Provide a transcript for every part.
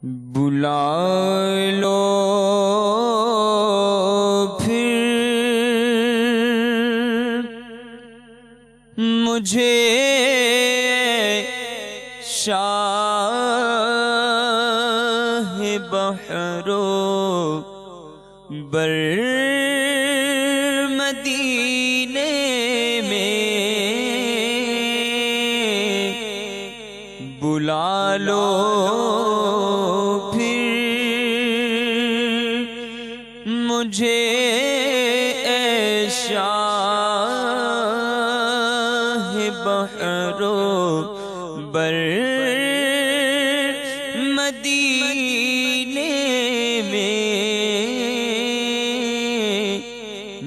بلا لو پھر مجھے شاہ بحر و بر مدینے میں بلا لو پھر مجھے اے شاہ بحر و بر مدینے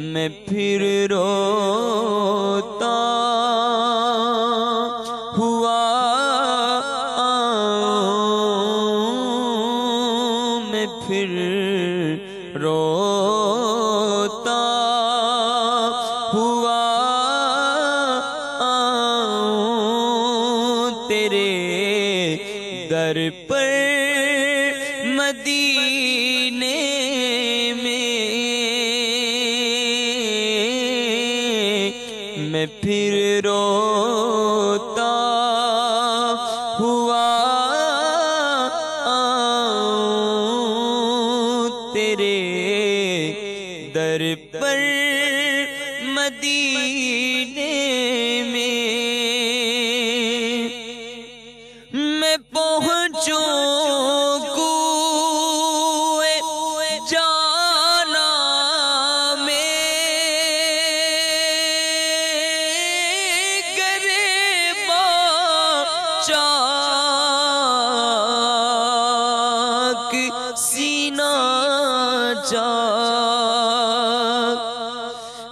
میں پھر روتا ہوا آؤں میں پھر روتا ہوا آؤں تیرے در پر مدینے میں پھر روتا ہوا آؤں تیرے در پر مدینے میں پہنچوں سینہ چاک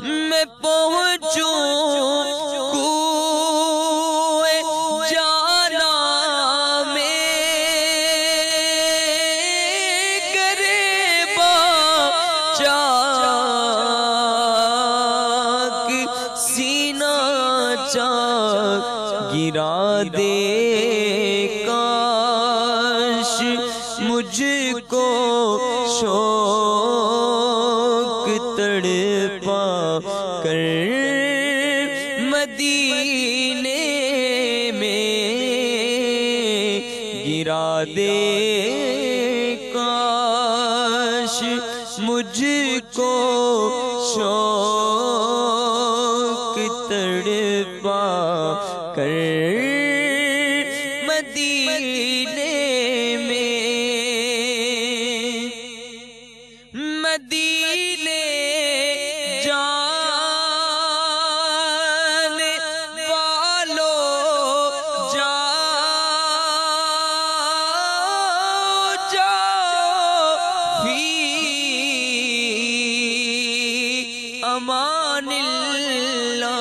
میں پہنچوں کوئے جانا میں گریباں چاک سینہ چاک گرا دے کاش مجھ کو شوق تڑپا کر مدینے میں گرا دے کاش مجھ کو شوق تڑپا کر مدینے مدینے جانے والوں جاؤ فی امان اللہ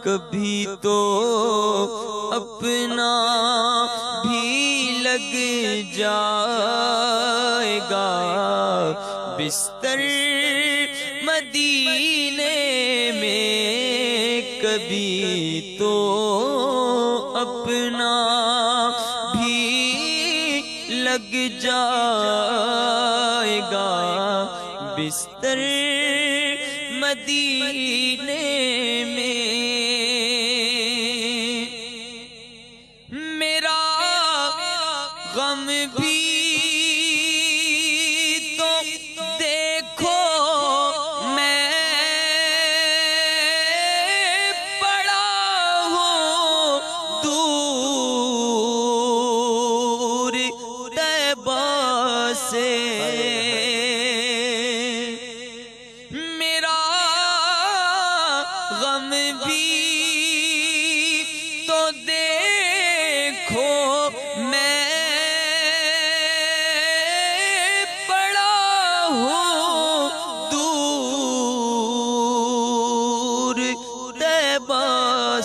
کبھی تو اپنا بھی لگ جائے گا بستر مدینے میں کبھی تو اپنا بھی لگ جائے گا بستر مدینے میں غم بھی تو دیکھو میں پڑا ہوں دور طیبہ سے میرا غم بھی تو دیکھو میں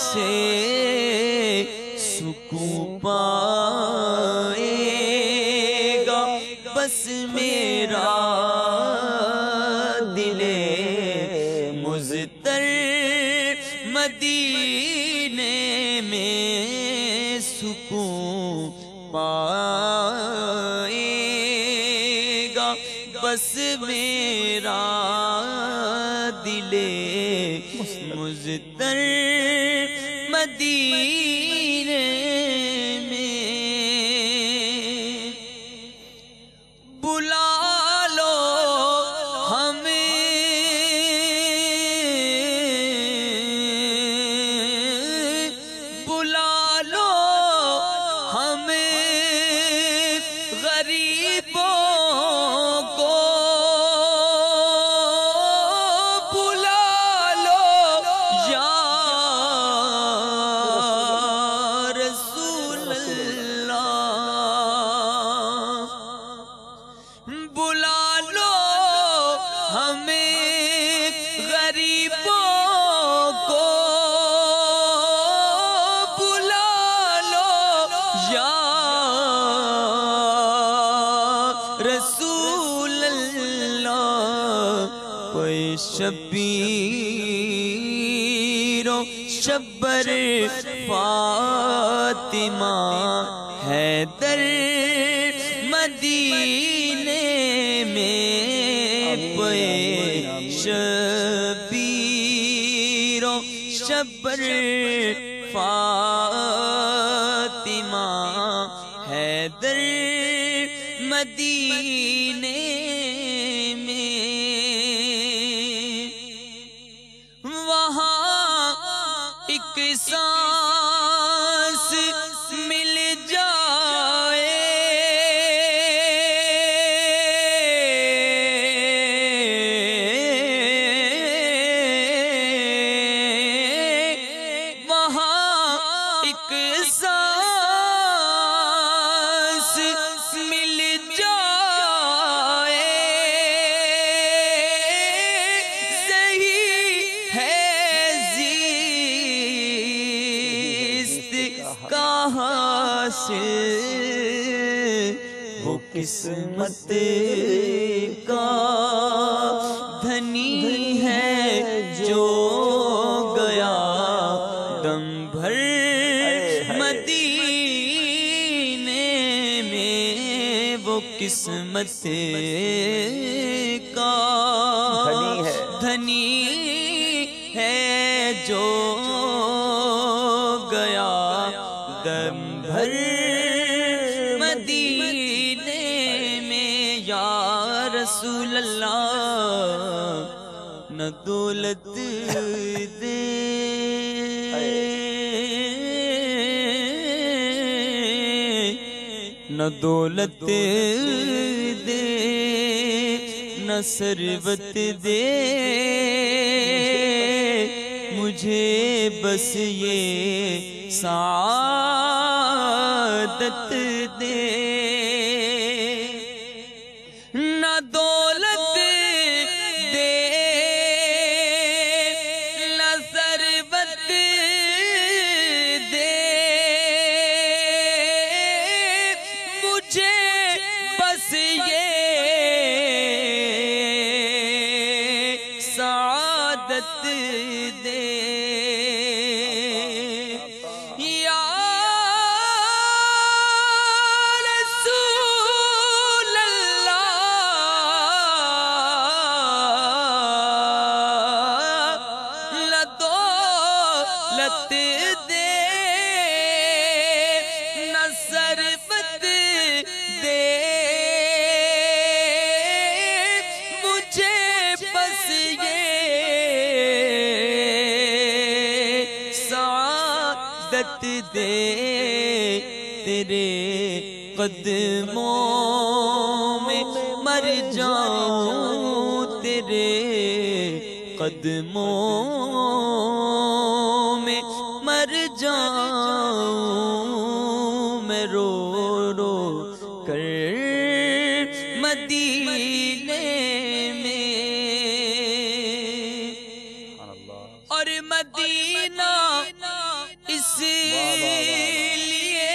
سے سکون پائے گا بس میرا دل مضطر مدینے میں سکون پائے گا بس میرا دل مضطر مدینے میں بلا لو ہمیں بلا لو ہمیں غریبوں کو بلا لو یا رسول اللہ بلا لو ہمیں غریبوں کو بلا لو یا رسول اللہ کوئی شبیر و شبر فاطمہ حیدر مدینے میں کوئی شبیر و شبر فاطمہ حیدر مدینے میں وہاں ایک سانس مل جائے وہاں ایک سانس مل جائے صحیح ہے زیست کا حاصل وہ قسمت کا دھنی ہے جو گیا دم بھر مدینے میں وہ قسمت کا دھنی ہے جو گیا دم بھر مدینے میں یا رسول اللہ نہ دولت دے نہ دولت دے نہ ثروت دے مجھے بس یہ سعادت دے نہ دولت دے نہ ثروت دے مجھے بس یہ سعادت دے یا رسول اللہ دولت دے نہ ثروت دے مجھے بس یہ سعادت دے تیرے قدموں میں مر جاؤں تیرے قدموں میں مر جاؤں میں رو رو کر مدینے میں اور مدینہ اس لیے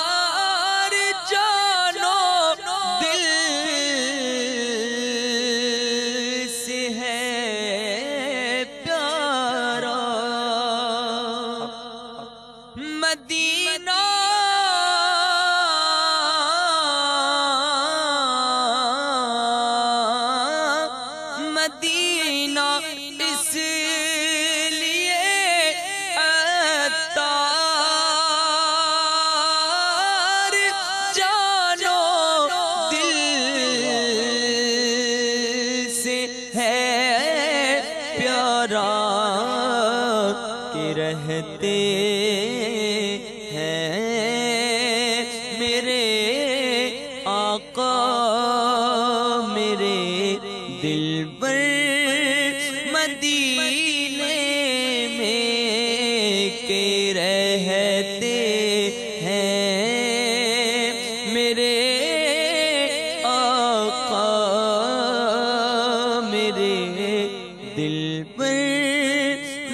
عطار جانو دل سے ہے پیارا مدینہ اس لیے عطار جانو دل سے ہے پیارا کہ رہتے ہیں میرے آقا میرے دلبر مدینے میں کے رہتے ہیں میرے آقا میرے دلبر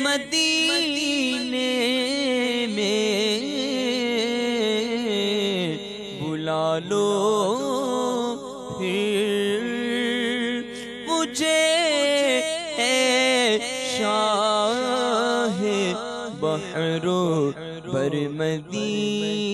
مدینے میں بلا لو پھر مجھے اے شاہ بحر بر مدینے